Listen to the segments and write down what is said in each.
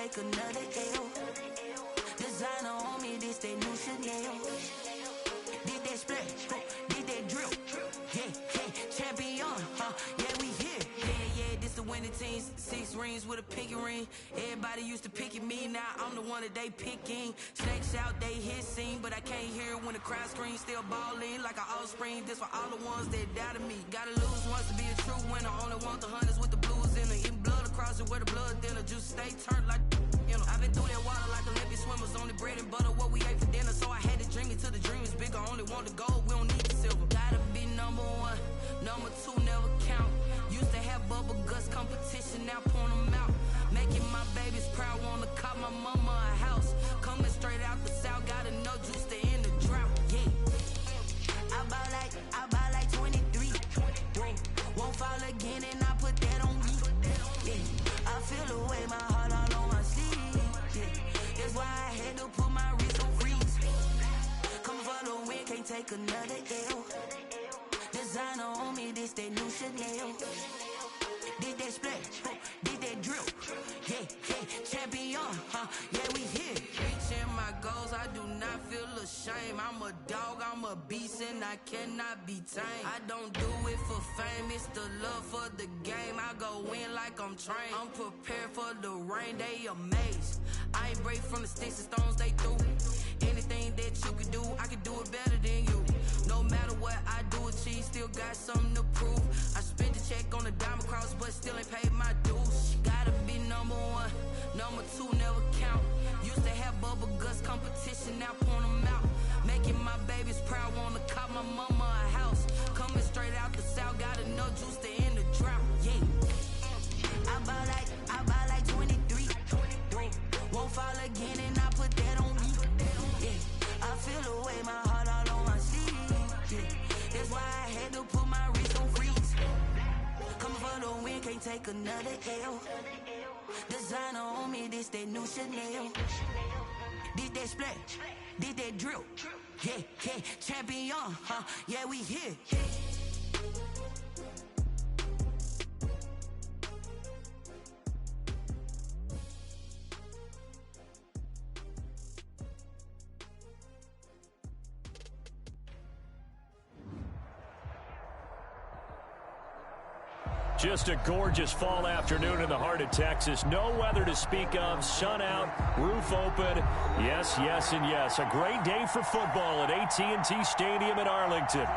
take another L. Designer on me, this that new Chanel. Did that splash, did that drill. Yeah, champion, yeah, we here. Yeah, this the winning team. 6 rings with a pinky ring. Everybody used to pick at me, now I'm the one that they picking. Snakes out, they hissing, but I can't hear when the crowd screams. Still balling like an offspring. This for all the ones that doubted me. Gotta lose once to be a true winner. Only want the hunters with the blues in it. Eating blood across it where the blood thinner. Juice stay turned like I've been through that water like Olympic swimmers. Only bread and butter what we ate for dinner. So I had to dream it till the dream is bigger. Only want the gold, we don't need the silver. Gotta be number 1, number 2 never count. Used to have bubble guts competition, now point them out. Making my babies proud, wanna cop my mama a house. Coming straight out the south, gotta know juice to end the drought. Yeah, I buy like 23. Won't fall again and I put that on me. Yeah, I feel the way my heart all on my sleeve. Yeah, that's why I had to put my wrist on freeze. Coming for the win, can't take another L. Designer on me, this that new Chanel. Did that splash, did that drill. Yeah, champion, yeah, we here. Reaching my goals, I do not feel ashamed. I'm a dog, I'm a beast, and I cannot be tamed. I don't do it for fame, it's the love for the game. I go in like I'm trained. I'm prepared for the rain, they amazed. I ain't break from the sticks and stones they threw. Anything that you could do, I could do it better than you. No matter what I do, achieve, still got something to prove. I spent the check on the diamond cross, but still ain't paid my dues. Gotta be number 1, number 2 never count. Used to have bubble guts competition, now point them out. Making my babies proud, wanna cop my mama a house. Coming straight out the south, gotta know juice to end the drought. Yeah, I buy like 23. Won't fall again and I put that on me. Yeah, I feel the way my heart all on my sleeve. Yeah, that's why I had to put my wrist on freeze. Coming for the win, can't take another L. Designer on me, this that new Chanel. Did that splash, did that drill. Yeah, champion, yeah, we here. Just a gorgeous fall afternoon in the heart of Texas. No weather to speak of. Sun out, roof open. Yes, and yes. A great day for football at AT&T Stadium in Arlington.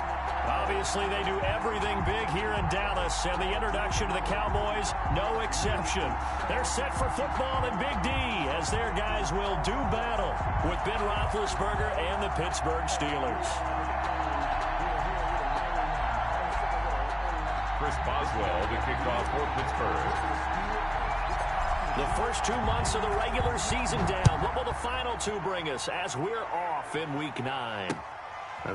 Obviously, they do everything big here in Dallas, and the introduction to the Cowboys, no exception. They're set for football in Big D as their guys will do battle with Ben Roethlisberger and the Pittsburgh Steelers. Chris Boswell to kick off for Pittsburgh. The first 2 months of the regular season down. What will the final 2 bring us as we're off in Week 9?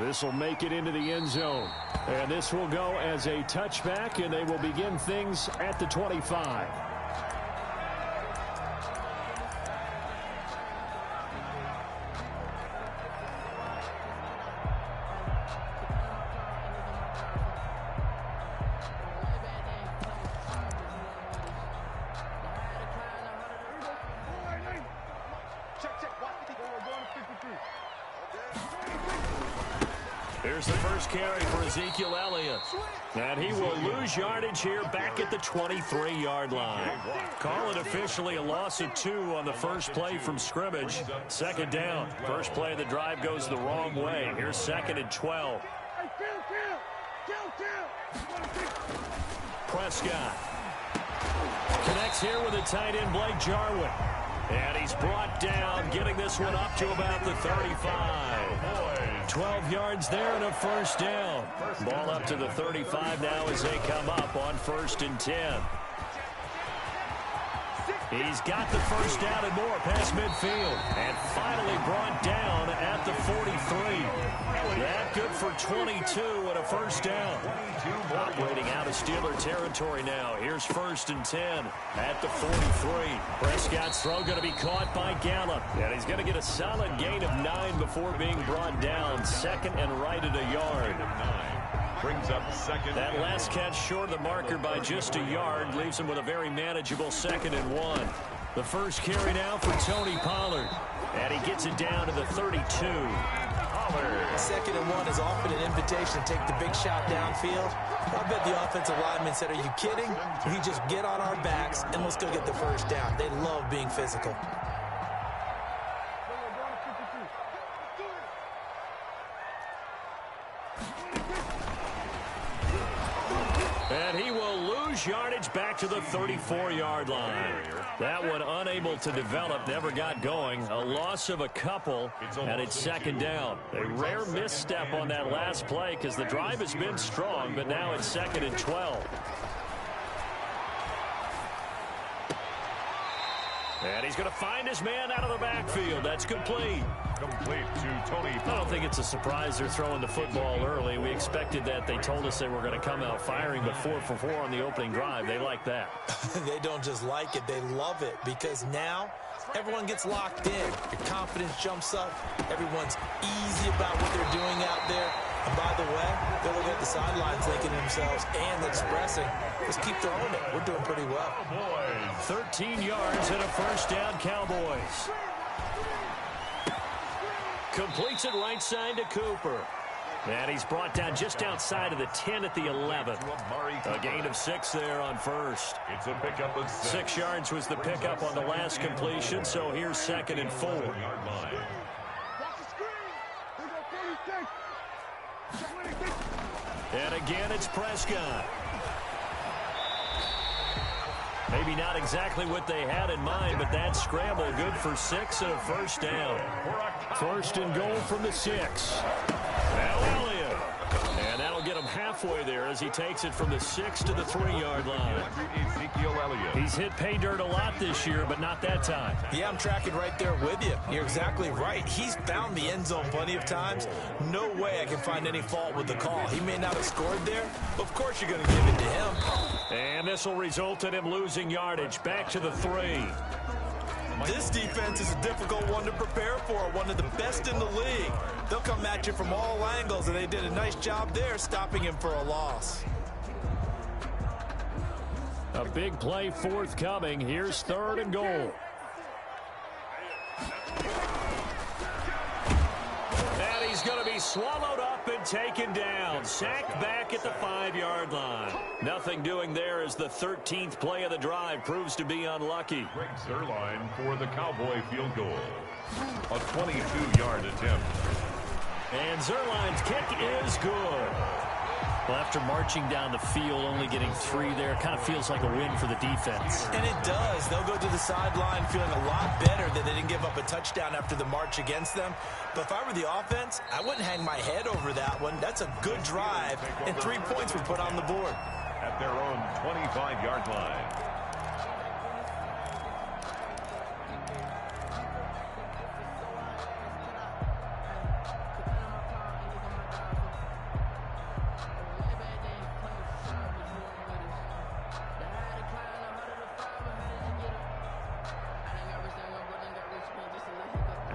This will make it into the end zone. And this will go as a touchback, and they will begin things at the 25. Here's the first carry for Ezekiel Elliott. And he will lose yardage here back at the 23-yard line. Call it officially a loss of 2 on the first play from scrimmage. Second down. First play of the drive goes the wrong way. Here's 2nd and 12. Prescott connects here with a tight end, Blake Jarwin. And he's brought down, getting this one up to about the 35. 12 yards there and a first down. Ball up to the 35 now as they come up on 1st and 10. He's got the first down and more past midfield. And finally brought down at the 43. That good for 22 and a first down. Operating out of Steeler territory now. Here's 1st and 10 at the 43. Prescott's throw going to be caught by Gallup. And he's going to get a solid gain of 9 before being brought down. 2nd and right at a yard. Brings up 2nd. That last catch short of the marker by just a yard leaves him with a very manageable 2nd and 1. The first carry now for Tony Pollard. And he gets it down to the 32. Pollard. 2nd and 1 is often an invitation to take the big shot downfield. I bet the offensive lineman said, are you kidding? We just get on our backs and let's go get the first down. They love being physical. And he will lose yardage back to the 34-yard line. That one unable to develop, never got going. A loss of a couple, and it's 2nd down. A rare misstep on that last play because the drive has been strong, but now it's 2nd and 12. And he's going to find his man out of the backfield. That's complete. Complete to Tony Pollard. I don't think it's a surprise they're throwing the football early. We expected that. They told us they were going to come out firing, but 4 for 4 on the opening drive. They like that. They don't just like it, they love it, because now everyone gets locked in. Your confidence jumps up. Everyone's easy about what they're doing out there. And by the way, they're looking at the sidelines thinking to themselves and expressing, just keep throwing it. We're doing pretty well. 13 yards and a first down, Cowboys. Completes it right side to Cooper. And he's brought down just outside of the 10 at the 11. A gain of 6 there on first. It's a pickup of 6 yards was the pickup on the last completion, so here's 2nd and 4. And again, it's Prescott. Maybe not exactly what they had in mind, but that scramble good for 6 and a first down. 1st and goal from the 6. Now Elliott. And that'll get him halfway there as he takes it from the 6 to the 3-yard line. He's hit pay dirt a lot this year, but not that time. Yeah, I'm tracking right there with you. You're exactly right. He's found the end zone plenty of times. No way I can find any fault with the call. He may not have scored there, but of course you're going to give it to him. And this will result in him losing yardage back to the 3. This defense is a difficult one to prepare for, one of the best in the league. They'll come at you from all angles, and they did a nice job there stopping him for a loss. A big play forthcoming. Here's 3rd and goal. And he's going to be swallowed up and taken down. Sacked back at the 5-yard line. Nothing doing there as the 13th play of the drive proves to be unlucky. Greg Zuerlein for the Cowboy field goal. A 22-yard attempt. And Zuerlein's kick is good. Well, after marching down the field, only getting 3 there, kind of feels like a win for the defense. And it does. They'll go to the sideline feeling a lot better that they didn't give up a touchdown after the march against them. But if I were the offense, I wouldn't hang my head over that one. That's a good drive, and 3 points were put on the board. At their own 25-yard line.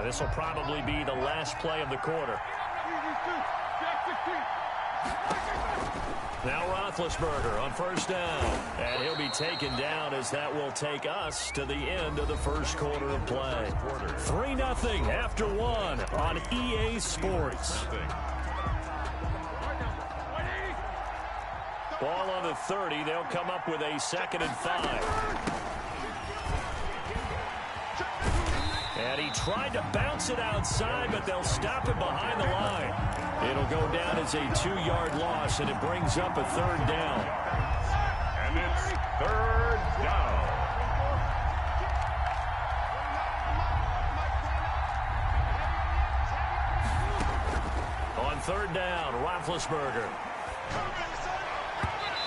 This will probably be the last play of the quarter. Now Roethlisberger on first down. And he'll be taken down as that will take us to the end of the first quarter of play. 3-0 after 1 on EA Sports. Ball on the 30. They'll come up with a 2nd and 5. And he tried to bounce it outside, but they'll stop him behind the line. It'll go down as a 2-yard loss, and it brings up a 3rd down. And it's 3rd down. On 3rd down, Roethlisberger.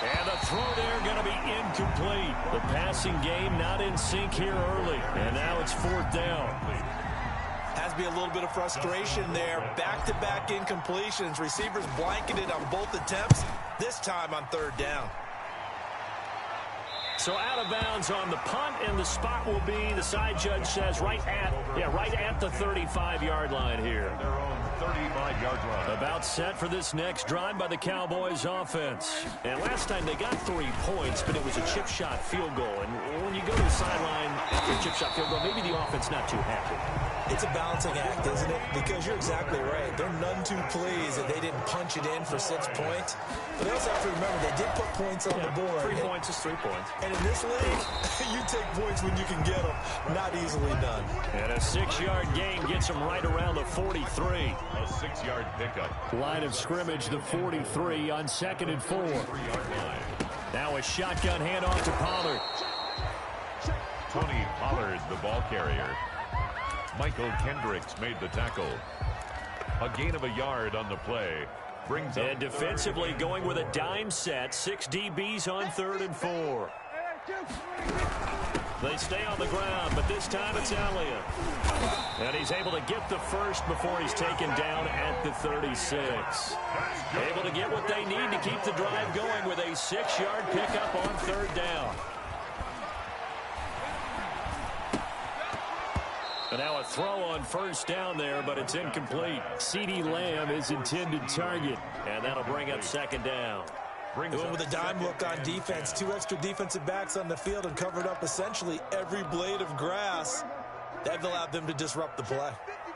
And the throw there going to be incomplete. The passing game not in sync here early. And now it's 4th down. Has to be a little bit of frustration there. Back-to-back incompletions. Receivers blanketed on both attempts. This time on 3rd down. So out of bounds on the punt, and the spot will be, the side judge says, right at the 35-yard line here. Their own 35-yard line. About set for this next drive by the Cowboys offense. And last time they got 3 points, but it was a chip shot field goal. And when you go to the sideline after a chip shot field goal, maybe the offense not too happy. It's a balancing act, isn't it? Because you're exactly right. They're none too pleased that they didn't punch it in for 6 points. But they also have to remember they did put points on the board. 3 points is 3 points. And in this league, you take points when you can get them. Not easily done. And a 6-yard gain gets them right around the 43. A 6-yard pickup. Line of scrimmage, the 43 on 2nd and 4. 3-yard line. Now a shotgun handoff to Pollard. Tony Pollard, the ball carrier. Michael Kendricks made the tackle. A gain of a yard on the play. Brings up. And defensively going with a dime set. 6 DBs on 3rd and 4. They stay on the ground, but this time it's Elliott. And he's able to get the first before he's taken down at the 36. Able to get what they need to keep the drive going with a 6-yard pickup on 3rd down. And now a throw on 1st down there, but it's incomplete. CeeDee Lamb is intended target, and that'll bring up 2nd down. Going with a dime look on defense. 2 extra defensive backs on the field and covered up essentially every blade of grass. That allowed them to disrupt the play.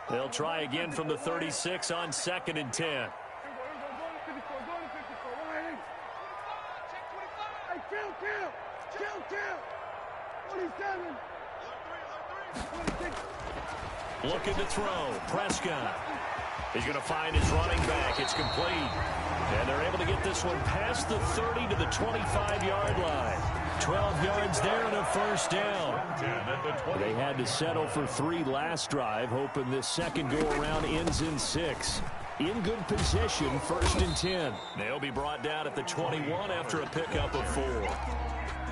They'll try again from the 36 on 2nd and 10. Looking to throw. Prescott. He's going to find his running back. It's complete. And they're able to get this one past the 30 to the 25-yard line. 12 yards there and a 1st down. They had to settle for 3 last drive, hoping this second go-around ends in 6. In good position, 1st and 10. They'll be brought down at the 21 after a pickup of 4.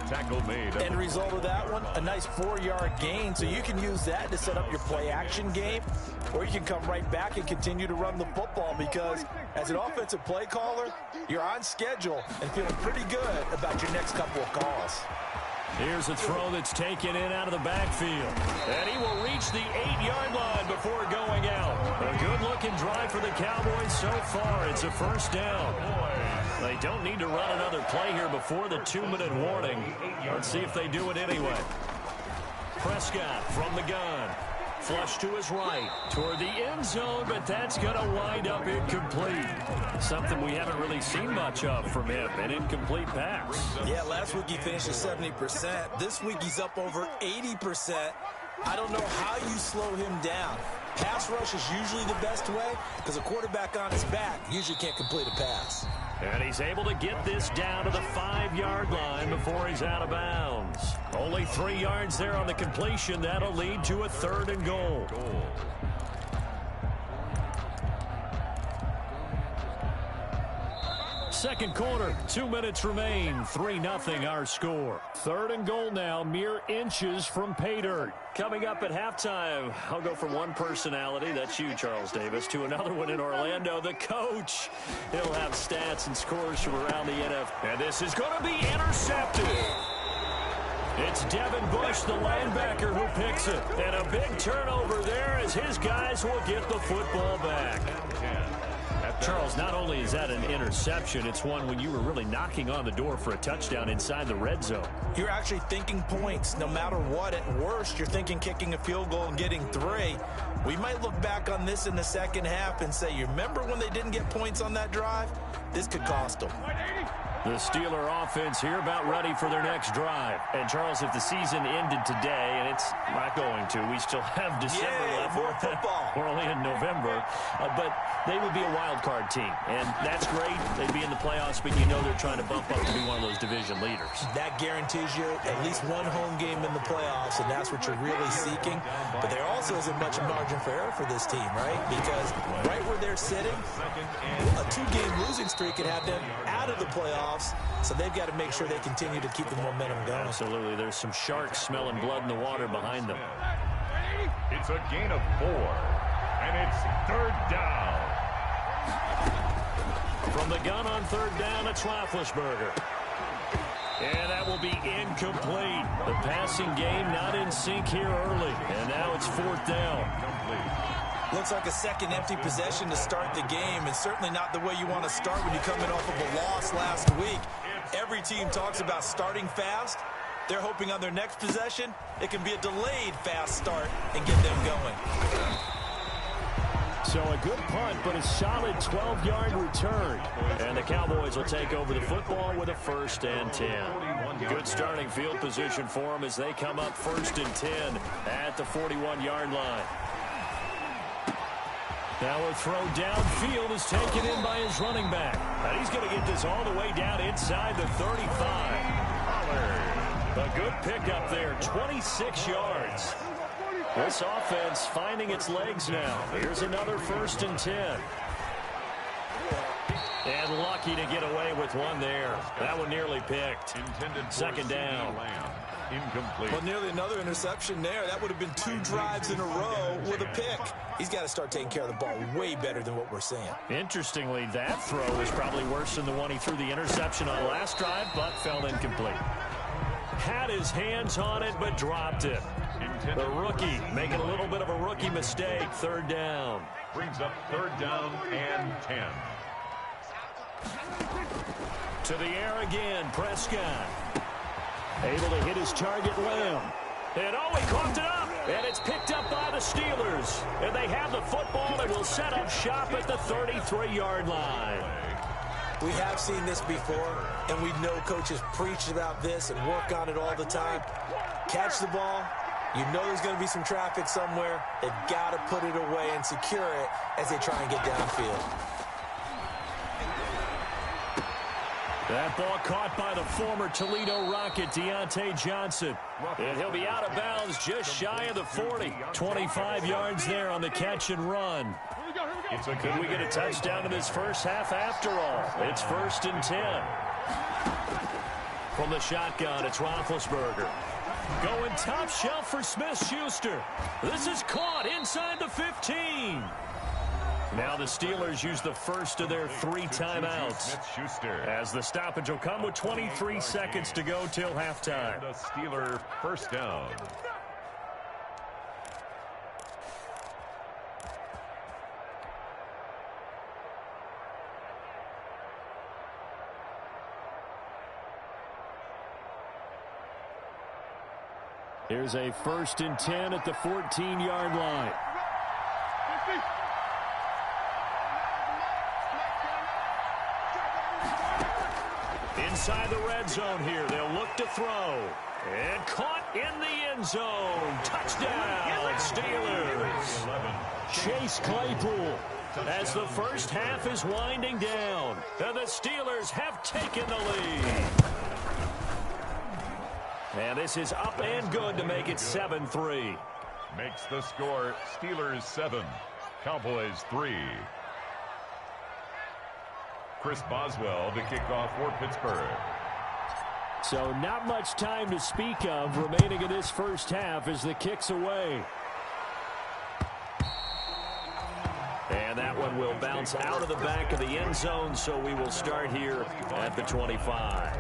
Tackle made. End result of that one, a nice 4-yard gain. So you can use that to set up your play-action game, or you can come right back and continue to run the football because as an offensive play caller, you're on schedule and feeling pretty good about your next couple of calls. Here's a throw that's taken in out of the backfield. And he will reach the 8-yard line before going out. A good-looking drive for the Cowboys so far. It's a 1st down. They don't need to run another play here before the 2-minute warning. Let's see if they do it anyway. Prescott from the gun. Flush to his right toward the end zone, but that's going to wind up incomplete. Something we haven't really seen much of from him, an incomplete pass. Yeah, last week he finished at 70%. This week he's up over 80%. I don't know how you slow him down. Pass rush is usually the best way because a quarterback on his back usually can't complete a pass. And he's able to get this down to the 5-yard line before he's out of bounds. Only 3 yards there on the completion. That'll lead to a 3rd and goal. Second quarter, 2 minutes remain. 3-0 our score. 3rd and goal now, mere inches from pay dirt. Coming up at halftime, I'll go from one personality, that's you, Charles Davis, to another one in Orlando, the coach. He'll have stats and scores from around the NFL. And this is going to be intercepted. It's Devin Bush, the linebacker, who picks it. And a big turnover there as his guys will get the football back. Charles, not only is that an interception, it's one when you were really knocking on the door for a touchdown inside the red zone. You're actually thinking points no matter what. At worst, you're thinking kicking a field goal and getting 3. We might look back on this in the second half and say, you remember when they didn't get points on that drive? This could cost them. The Steeler offense here about ready for their next drive. And, Charles, if the season ended today, and it's not going to, we still have December left. More football. We're only in November. But they would be a wild card team. And that's great. They'd be in the playoffs, but you know they're trying to bump up to be one of those division leaders. That guarantees you at least one home game in the playoffs, and that's what you're really seeking. But there also isn't much margin for error for this team, right? Because right where they're sitting, a 2-game losing streak could have them out of the playoffs. So they've got to make sure they continue to keep the momentum going. Absolutely. There's some sharks smelling blood in the water behind them. It's a gain of 4, and it's 3rd down. From the gun on 3rd down, it's Roethlisberger. And that will be incomplete. The passing game not in sync here early. And now it's 4th down. Looks like a second empty possession to start the game, and certainly not the way you want to start when you're coming off of a loss last week. Every team talks about starting fast. They're hoping on their next possession, it can be a delayed fast start and get them going. So a good punt, but a solid 12-yard return. And the Cowboys will take over the football with a 1st and 10. Good starting field position for them as they come up 1st and 10 at the 41-yard line. Now a throw downfield is taken in by his running back. And he's going to get this all the way down inside the 35. A good pickup there, 26 yards. This offense finding its legs now. Here's another 1st and 10. And lucky to get away with one there. That one nearly picked. 2nd down. Incomplete. Well, nearly another interception there. That would have been 2 drives in a row with a pick. He's got to start taking care of the ball way better than what we're seeing. Interestingly, that throw was probably worse than the one he threw the interception on last drive, but fell incomplete. Had his hands on it, but dropped it. The rookie making a little bit of a rookie mistake. 3rd down. Brings up 3rd down and 10. To the air again, Prescott. Able to hit his target, Lamb. And oh, he coughed it up. And it's picked up by the Steelers. And they have the football and will set up shop at the 33-yard line. We have seen this before, and we know coaches preach about this and work on it all the time. Catch the ball. You know there's going to be some traffic somewhere. They've got to put it away and secure it as they try and get downfield. That ball caught by the former Toledo Rocket, Deontay Johnson. And he'll be out of bounds just shy of the 40. 25 yards there on the catch and run. Could we get a touchdown in this first half after all? It's 1st and 10. From the shotgun, it's Roethlisberger. Going top shelf for Smith-Schuster. This is caught inside the 15. Now the Steelers use the first of their 3 timeouts. As the stoppage will come with 23 seconds to go till halftime. The Steeler 1st down. Here's a 1st and 10 at the 14-yard line. Inside the red zone here. They'll look to throw. And caught in the end zone. Touchdown, Steelers. Chase Claypool. As the first half is winding down. And the Steelers have taken the lead. And this is up and good to make it 7-3. Makes the score Steelers 7, Cowboys 3. Chris Boswell to kick off for Pittsburgh. So not much time to speak of remaining in this first half as the kick's away. And that one will bounce out of the back of the end zone, so we will start here at the 25.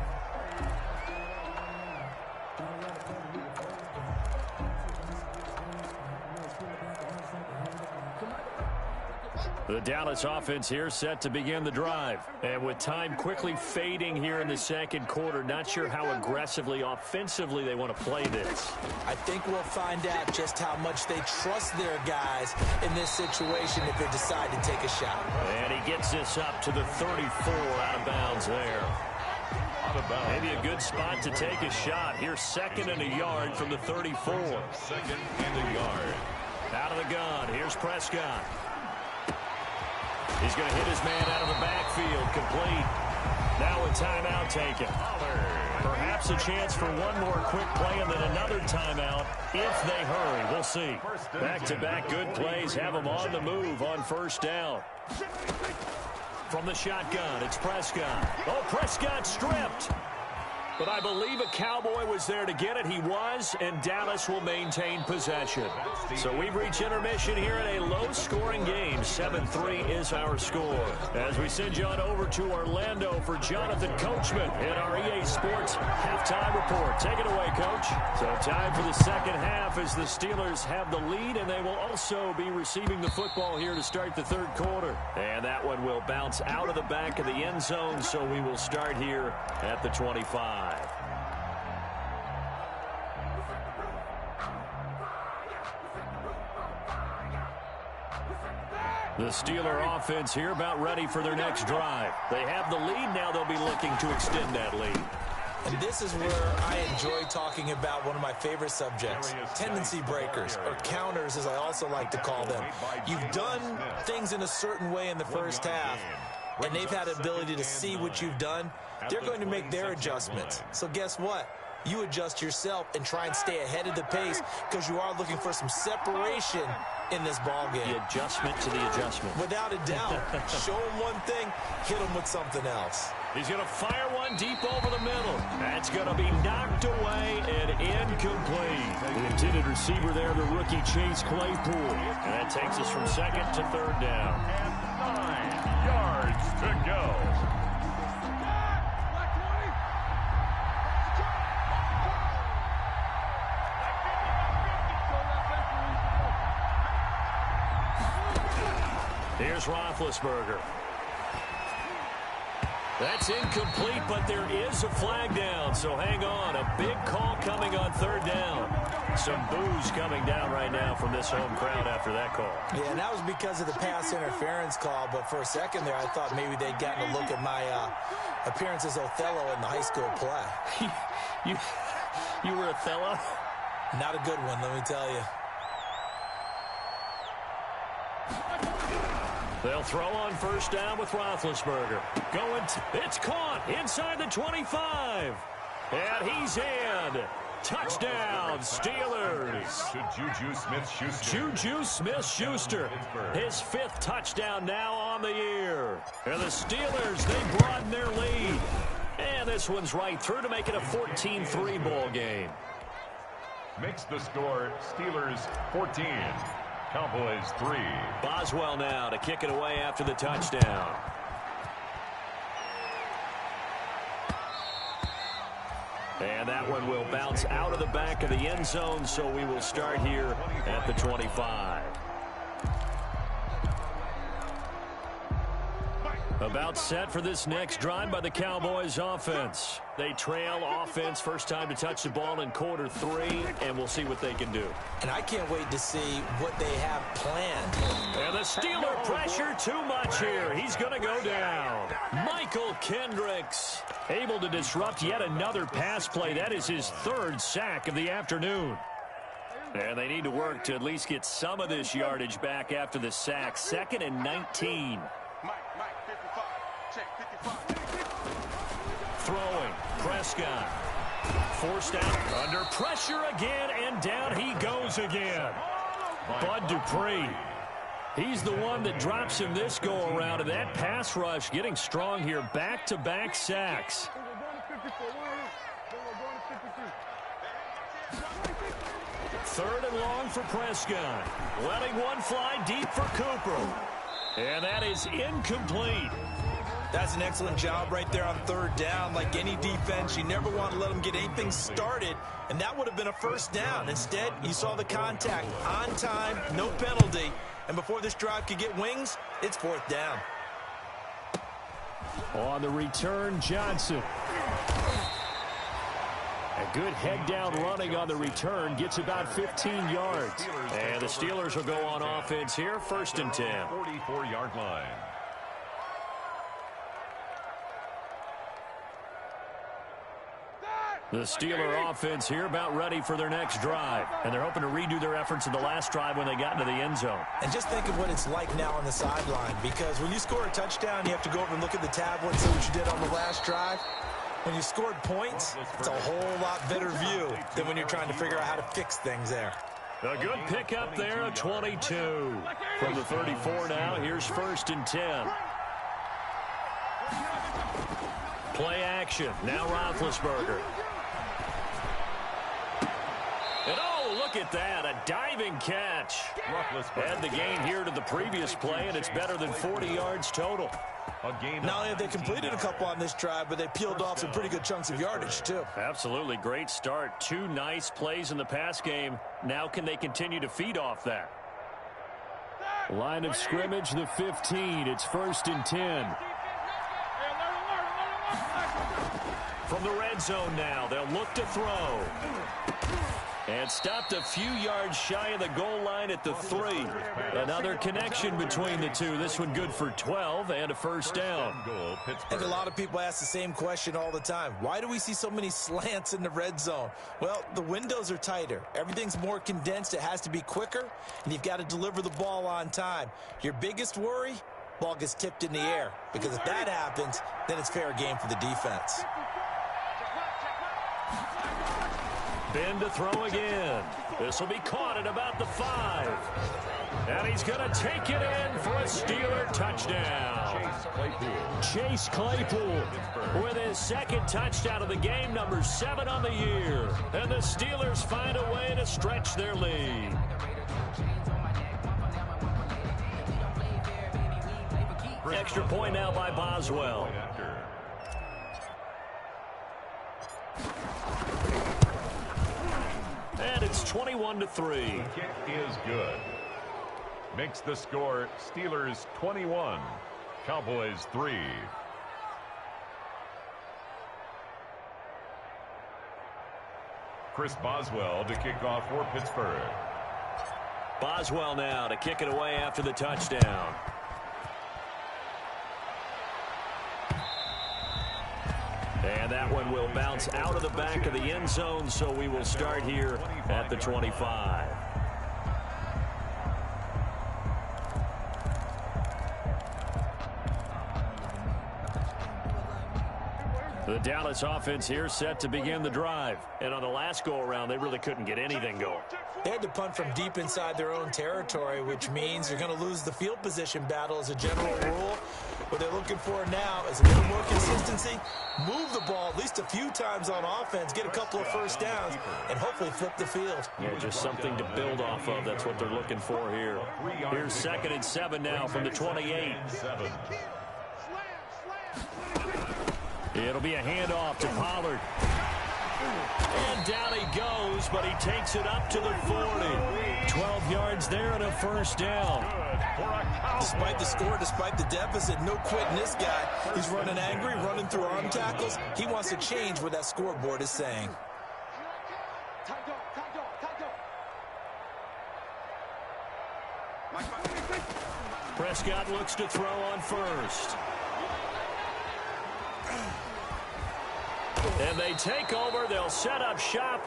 The Dallas offense here set to begin the drive. And with time quickly fading here in the second quarter, not sure how aggressively, offensively they want to play this. I think we'll find out just how much they trust their guys in this situation if they decide to take a shot. And he gets this up to the 34, out of bounds there. Out of bounds. Maybe a good spot to take a shot. Here's 2nd and a yard from the 34. 2nd and a yard. Out of the gun. Here's Prescott. He's going to hit his man out of the backfield, complete. Now a timeout taken. Perhaps a chance for one more quick play and then another timeout if they hurry. We'll see. Back-to-back good plays have them on the move on 1st down. From the shotgun, it's Prescott. Oh, Prescott stripped. But I believe a Cowboy was there to get it. He was, and Dallas will maintain possession. So we've reached intermission here in a low-scoring game. 7-3 is our score. As we send you on over to Orlando for Jonathan Coachman in our EA Sports halftime report. Take it away, Coach. So time for the second half as the Steelers have the lead, and they will also be receiving the football here to start the third quarter. And that one will bounce out of the back of the end zone, so we will start here at the 25. The Steeler offense here about ready for their next drive. They have the lead. Now they'll be looking to extend that lead. And this is where I enjoy talking about one of my favorite subjects, tendency breakers, or counters as I also like to call them. You've done things in a certain way in the first half, and they've had the ability to see what you've done. They're going to make their adjustments. So guess what? You adjust yourself and try and stay ahead of the pace because you are looking for some separation in this ball game. The adjustment to the adjustment. Without a doubt. Show him one thing, hit him with something else. He's going to fire one deep over the middle. That's going to be knocked away and incomplete. The intended receiver there, the rookie Chase Claypool. And that takes us from second to third down. And 9 yards to go. Here's Roethlisberger. That's incomplete, but there is a flag down, so hang on. A big call coming on third down. Some boos coming down right now from this home crowd after that call. Yeah, and that was because of the pass interference call, but for a second there, I thought maybe they'd gotten a look at my appearance as Othello in the high school play. You were Othello? Not a good one, let me tell you. They'll throw on first down with Roethlisberger. It's caught inside the 25. And he's in. Touchdown, Steelers. To Juju Smith-Schuster. Juju Smith-Schuster. His fifth touchdown now on the year. And the Steelers, they broaden their lead. And this one's right through to make it a 14-3 ball game. Makes the score Steelers 14. Cowboys 3. Boswell now to kick it away after the touchdown. And that one will bounce out of the back of the end zone, so we will start here at the 25. About set for this next drive by the Cowboys offense. They trail offense, first time to touch the ball in quarter 3, and we'll see what they can do. And I can't wait to see what they have planned. And the Steeler pressure too much here. He's going to go down. Michael Kendricks able to disrupt yet another pass play. That is his third sack of the afternoon. And they need to work to at least get some of this yardage back after the sack. 2nd and 19. Throwing, Prescott. Forced out, under pressure again, and down he goes again. Bud Dupree. He's the one that drops him this go-around, and that pass rush getting strong here. Back-to-back sacks. Third and long for Prescott. Letting one fly deep for Cooper. And that is incomplete. That's an excellent job right there on third down. Like any defense, you never want to let them get anything started, and that would have been a first down. Instead, you saw the contact on time, no penalty, and before this drive could get wings, it's fourth down. On the return, Johnson. A good head-down running on the return, gets about 15 yards. And the Steelers will go on offense here, 1st and 10. 44-yard line. The Steeler offense here about ready for their next drive. And they're hoping to redo their efforts in the last drive when they got into the end zone. And just think of what it's like now on the sideline, because when you score a touchdown, you have to go over and look at the tablet and see what you did on the last drive. When you scored points, it's a whole lot better view than when you're trying to figure out how to fix things there. A good pickup there, a 22. From the 34 now, here's 1st and 10. Play action. Now Roethlisberger. And oh, look at that. A diving catch. Add the gain here to the previous play, and it's better than 40 yards total. Not only have they completed a couple on this drive, but they peeled off some pretty good chunks of yardage, too. Absolutely. Great start. 2 nice plays in the pass game. Now can they continue to feed off that? Line of scrimmage, the 15. It's 1st and 10. From the red zone now, they'll look to throw. And stopped a few yards shy of the goal line at the 3. Another connection between the two. This one good for 12 and a 1st down. I think a lot of people ask the same question all the time. Why do we see so many slants in the red zone? Well, the windows are tighter. Everything's more condensed. It has to be quicker, and you've got to deliver the ball on time. Your biggest worry? Ball gets tipped in the air. Because if that happens, then it's fair game for the defense. Ben to throw again. This will be caught at about the 5. And he's going to take it in for a Steeler touchdown. Chase Claypool with his 2nd touchdown of the game, number 7 on the year. And the Steelers find a way to stretch their lead. Extra point now by Boswell. And it's 21-3. The kick is good. Makes the score Steelers 21, Cowboys 3. Chris Boswell to kick off for Pittsburgh. Boswell now to kick it away after the touchdown. And that one will bounce out of the back of the end zone, so we will start here at the 25. The Dallas offense here set to begin the drive. And on the last go-around, they really couldn't get anything going. They had to punt from deep inside their own territory, which means they're going to lose the field position battle as a general rule. What they're looking for now is a little more consistency, move the ball at least a few times on offense, get a couple of 1st downs, and hopefully flip the field. Yeah, just something to build off of. That's what they're looking for here. Here's 2nd and 7 now from the 28. It'll be a handoff to Pollard. And down he goes, but he takes it up to the 40. 12 yards there and a 1st down. Despite the score, despite the deficit, no quitting this guy. He's running angry, running through arm tackles. He wants to change what that scoreboard is saying. Prescott looks to throw on 1st. And they take over. They'll set up shop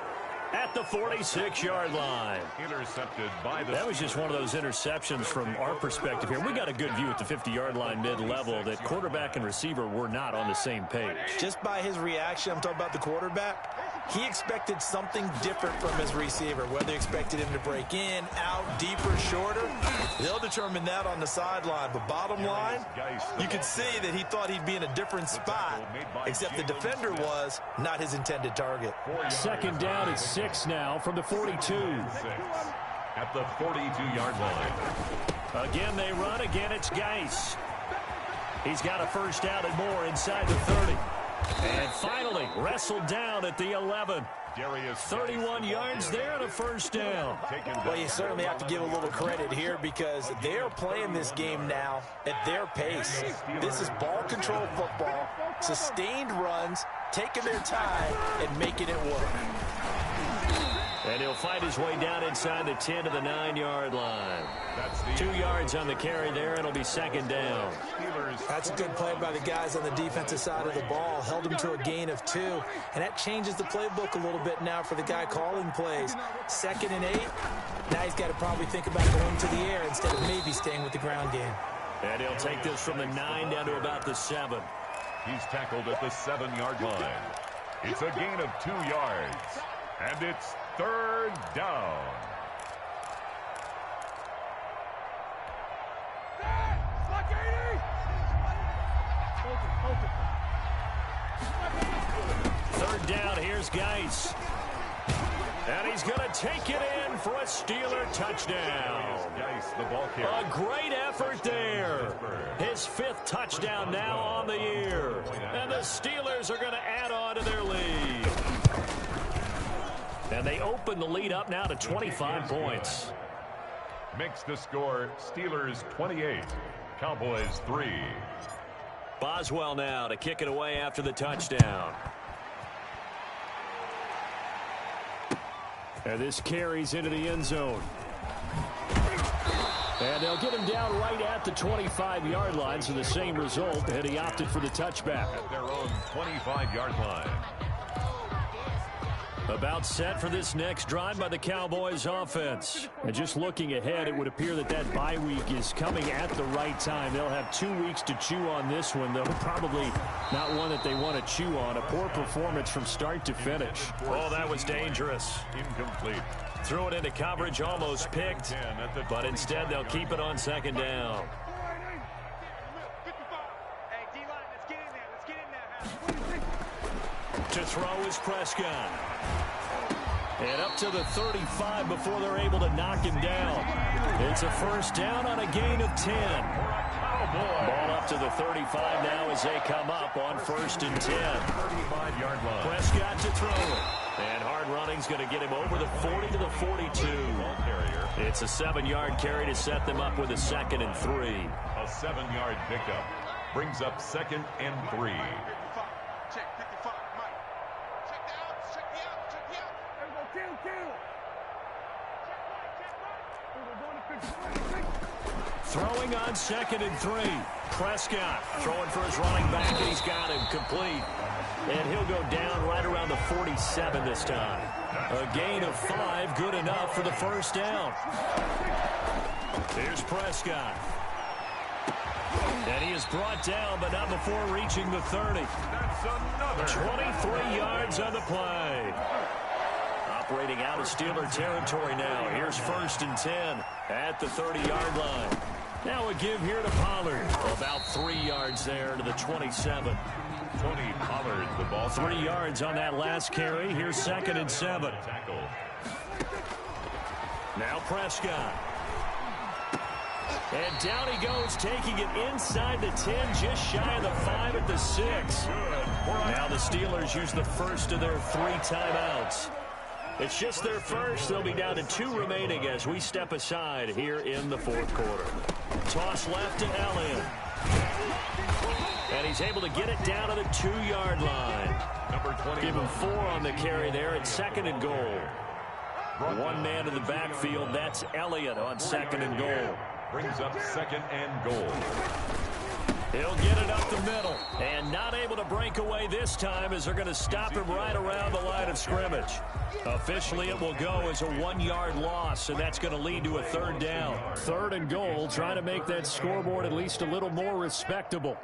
at the 46-yard line. Intercepted by the That was just one of those interceptions from our perspective here. We got a good view at the 50-yard line mid-level that quarterback and receiver were not on the same page. Just by his reaction, I'm talking about the quarterback, he expected something different from his receiver, whether he expected him to break in, out, deeper, shorter. They'll determine that on the sideline. But bottom line, you could see that he thought he'd be in a different spot, except the defender was not his intended target. 2nd down at 6 now from the 42. At the 42-yard line. Again, they run. Again, it's Geis. He's got a 1st down and more inside the 30. And finally, wrestled down at the 11. 31 yards there and a 1st down. Well, you certainly have to give a little credit here because they are playing this game now at their pace. This is ball control football, sustained runs, taking their time and making it work. And he'll find his way down inside the 10 to the 9-yard line. 2 yards on the carry there, and it'll be 2nd down. That's a good play by the guys on the defensive side of the ball. Held him to a gain of 2, and that changes the playbook a little bit now for the guy calling plays. 2nd and 8. Now he's got to probably think about going to the air instead of maybe staying with the ground game. And he'll take this from the 9 down to about the 7. He's tackled at the 7-yard line. It's a gain of 2 yards, and it's 3rd down. Third down, here's Geis. And he's going to take it in for a Steeler touchdown. Geis, the ball carrier. A great effort there. His 5th touchdown now on the year. And the Steelers are going to add on to their lead. And they open the lead up now to 25 points. Makes the score Steelers 28, Cowboys 3. Boswell now to kick it away after the touchdown. And this carries into the end zone. And they'll get him down right at the 25-yard line, so the same result, and he opted for the touchback. At their own 25-yard line. About set for this next drive by the Cowboys offense. And just looking ahead, it would appear that that bye week is coming at the right time. They'll have 2 weeks to chew on this one, though. Probably not one that they want to chew on. A poor performance from start to finish. Oh, that was dangerous. Incomplete. Threw it into coverage, almost picked. But instead, they'll keep it on second down. To throw is Prescott. And up to the 35 before they're able to knock him down. It's a first down on a gain of 10. Ball up to the 35 now as they come up on 1st and 10. 35-yard line. Prescott to throw it. And hard running's going to get him over the 40 to the 42. It's a 7-yard carry to set them up with a 2nd and 3. A 7-yard pickup brings up 2nd and 3. Throwing on 2nd and 3. Prescott throwing for his running back. He's got him complete. And he'll go down right around the 47 this time. A gain of 5, good enough for the first down. Here's Prescott. And he is brought down, but not before reaching the 30. That's another 23 yards on the play. Operating out of Steeler territory now. Here's 1st and 10 at the 30-yard line. Now a give here to Pollard. About 3 yards there to the 27. Tony Pollard, the ball. 3 yards on that last carry. Here's 2nd and 7. Now Prescott. And down he goes, taking it inside the 10, just shy of the 5 at the 6. Now the Steelers use the first of their 3 timeouts. It's just their first. They'll be down to 2 remaining as we step aside here in the 4th quarter. Toss left to Elliott. And he's able to get it down to the 2-yard line. Number 20. Give him 4 on the carry there at 2nd and goal. 1 man in the backfield. That's Elliott on 2nd and goal. Brings up 2nd and goal. He'll get it up the middle. And not able to break away this time as they're going to stop him right around the line of scrimmage. Officially, it will go as a 1-yard loss, and that's going to lead to a 3rd down. 3rd and goal, trying to make that scoreboard at least a little more respectable.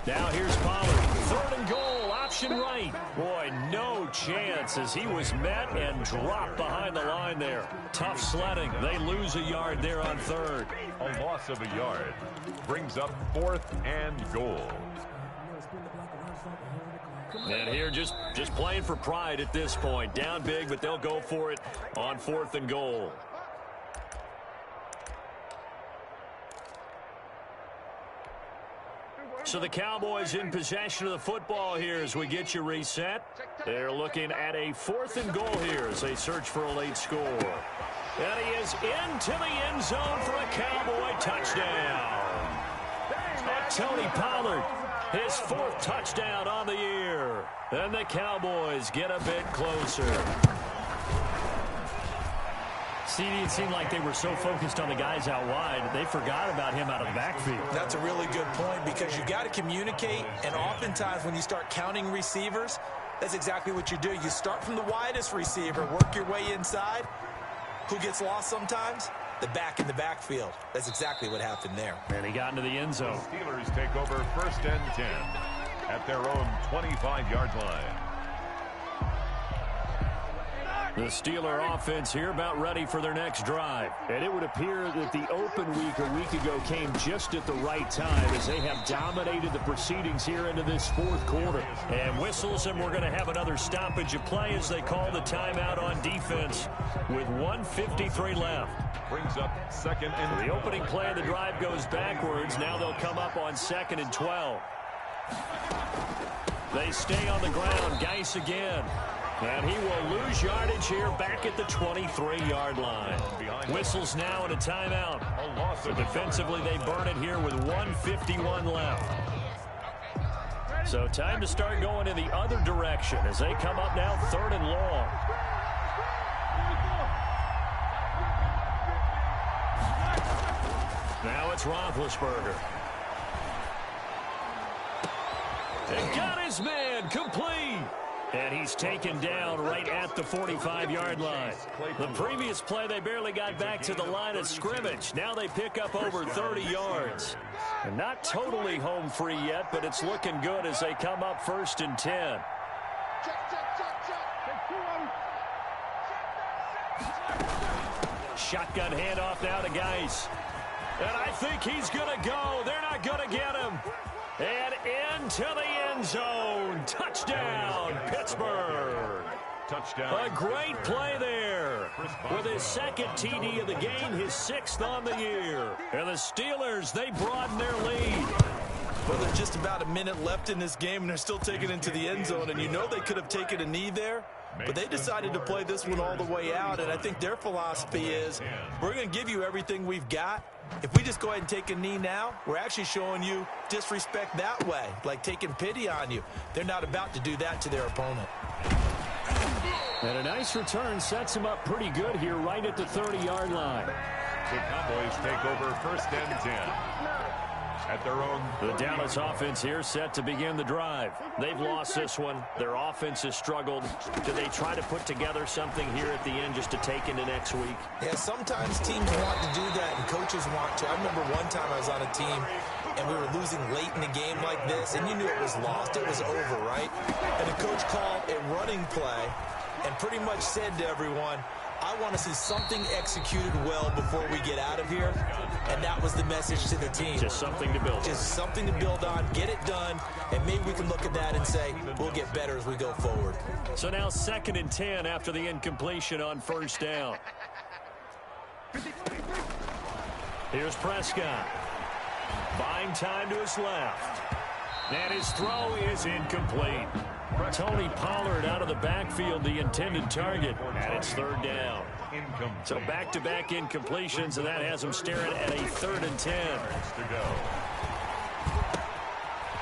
Now here's Pollard. 3rd and goal, option right. Boy, no chance as he was met and dropped behind the line there. Tough sledding. They lose a yard there on 3rd. A loss of a yard brings up 4th and goal. And here just playing for pride at this point. Down big, but they'll go for it on 4th and goal. So the Cowboys in possession of the football here as we get you reset. They're looking at a 4th and goal here as they search for a late score. And he is into the end zone for a Cowboy touchdown. Tony Pollard, his 4th touchdown on the year. And the Cowboys get a bit closer. CD, it seemed like they were so focused on the guys out wide, they forgot about him out of the backfield. That's a really good point because you got to communicate, and oftentimes when you start counting receivers, that's exactly what you do. You start from the widest receiver, work your way inside. Who gets lost sometimes? The back in the backfield. That's exactly what happened there. And he got into the end zone. The Steelers take over 1st and 10 at their own 25-yard line. The Steeler offense here about ready for their next drive. And it would appear that the open week a week ago came just at the right time as they have dominated the proceedings here into this fourth quarter. And whistles, and we're going to have another stoppage of play as they call the timeout on defense with 1:53 left. Brings up 2nd and The opening play of the drive goes backwards. Now they'll come up on 2nd and 12. They stay on the ground. Geis again. And he will lose yardage here back at the 23-yard line. Whistles now and a timeout. So defensively, they burn it here with 1:51 left. So time to start going in the other direction as they come up now 3rd and long. Now it's Roethlisberger. And got his man complete. And he's taken down right at the 45-yard line. The previous play, they barely got back to the line of scrimmage. Now they pick up over 30 yards. And not totally home free yet, but it's looking good as they come up 1st and 10. Shotgun handoff now to Geis. And I think he's going to go. They're not going to get him. And into the end zone. Touchdown, Pittsburgh. touchdown. A great play there. With his 2nd TD of the game, his 6th on the year. And the Steelers, they broaden their lead. Well, there's just about a minute left in this game, and they're still taking it into the end zone. And you know they could have taken a knee there, but they decided to play this one all the way out. And I think their philosophy is, we're going to give you everything we've got. If we just go ahead and take a knee now, we're actually showing you disrespect that way, like taking pity on you. They're not about to do that to their opponent. And a nice return sets him up pretty good here right at the 30-yard line. The Cowboys take over 1st and 10. At their own. The Dallas offense here set to begin the drive. They've lost this one. Their offense has struggled. Do they try to put together something here at the end just to take into next week? Yeah, sometimes teams want to do that and coaches want to. I remember one time I was on a team and we were losing late in the game like this, and you knew it was lost. It was over, right? And the coach called a running play and pretty much said to everyone, I want to see something executed well before we get out of here. And that was the message to the team. Just something to build on. Just something to build on, get it done, and maybe we can look at that and say, we'll get better as we go forward. So now 2nd and 10 after the incompletion on 1st down. Here's Prescott. Buying time to his left. And his throw is incomplete. Tony Pollard out of the backfield, the intended target, and it's 3rd down. So back-to-back incompletions, and that has him staring at a 3rd and 10.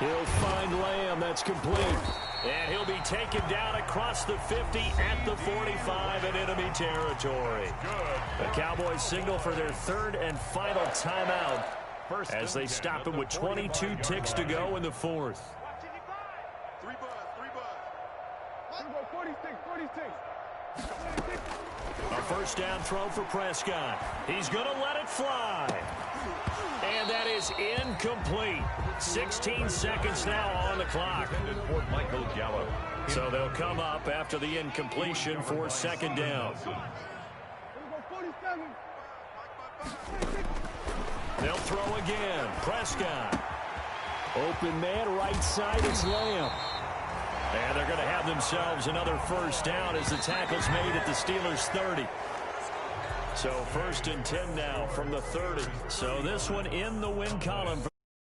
He'll find Lamb. That's complete. And he'll be taken down across the 50 at the 45 in enemy territory. The Cowboys signal for their 3rd and final timeout as they stop him with 22 ticks to go in the 4th. A 1st down throw for Prescott. He's going to let it fly. And that is incomplete. 16 seconds now on the clock. For Michael Gallup. So they'll come up after the incompletion for 2nd down. They'll throw again. Prescott. Open man, right side, it's Lamb. And they're going to have themselves another 1st down as the tackle's made at the Steelers' 30. So 1st and 10 now from the 30. So this one in the win column.